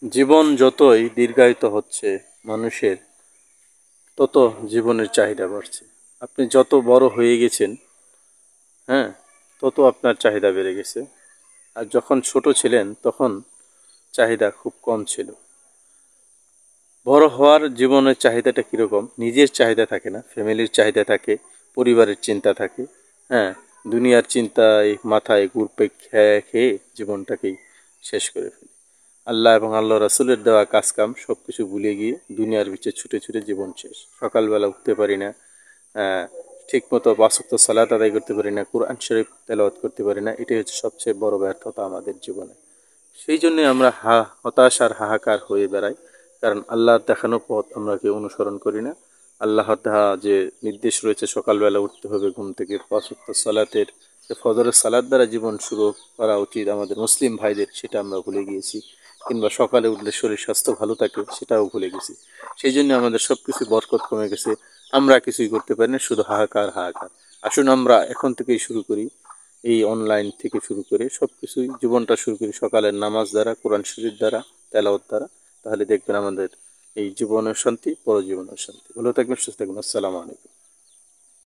জীবন যতই দীর্ঘায়িত হচ্ছে মানুষের, তত জীবনের চাহিদা বাড়ছে। আপনি যত বড় হয়ে গেছেন, হ্যাঁ, তত আপনার চাহিদা বেড়ে গেছে। আর যখন ছোট ছিলেন তখন চাহিদা খুব কম ছিল। বড় হওয়ার জীবনের চাহিদাটা কীরকম? নিজের চাহিদা থাকে না, ফ্যামিলির চাহিদা থাকে, পরিবারের চিন্তা থাকে। হ্যাঁ, দুনিয়ার চিন্তায় মাথায় ঘুরপে খেয়ে খেয়ে জীবনটাকেই শেষ করে ফেলি। আল্লাহ এবং আল্লাহ রাসূলের দেওয়া কাজকাম সব কিছু ভুলে গিয়ে দুনিয়ার পিছে ছুটে ছুটে জীবন শেষ। সকালবেলা উঠতে পারি না, ঠিক মতো ৫ ওয়াক্ত সালাত আদায় করতে পারি না, কোরআন শরীফ তেলাওয়াত করতে পারি না। এটাই হচ্ছে সবচেয়ে বড় ব্যর্থতা আমাদের জীবনে। সেই জন্যে আমরা হতাশ আর হাহাকার হয়ে বেড়াই, কারণ আল্লাহর দেখানো পথ আমরা কেউ অনুসরণ করি না। আল্লাহর দেওয়া যে নির্দেশ রয়েছে সকালবেলা উঠতে হবে ঘুম থেকে, ৫ ওয়াক্ত সালাতের যে ফজরের সালাত দ্বারা জীবন শুরু করা উচিত আমাদের মুসলিম ভাইদের, সেটা আমরা ভুলে গিয়েছি। কিংবা সকালে উঠলে শরীর স্বাস্থ্য ভালো থাকে, সেটাও ভুলে গেছি। সেই জন্য আমাদের সব কিছু বরকত কমে গেছে, আমরা কিছুই করতে পারি না, শুধু হাহাকার হাহাকার। আসুন আমরা এখন থেকেই শুরু করি, এই অনলাইন থেকে শুরু করে সব কিছুই জীবনটা শুরু করি সকালের নামাজ দ্বারা, কোরআন শরীফ দ্বারা, তেলাওয়াত দ্বারা। তাহলে দেখবেন আমাদের এই জীবনের শান্তি, পরজীবনের শান্তি। ভালো থাকবেন, সুস্থ থাকবেন। আসসালামু আলাইকুম।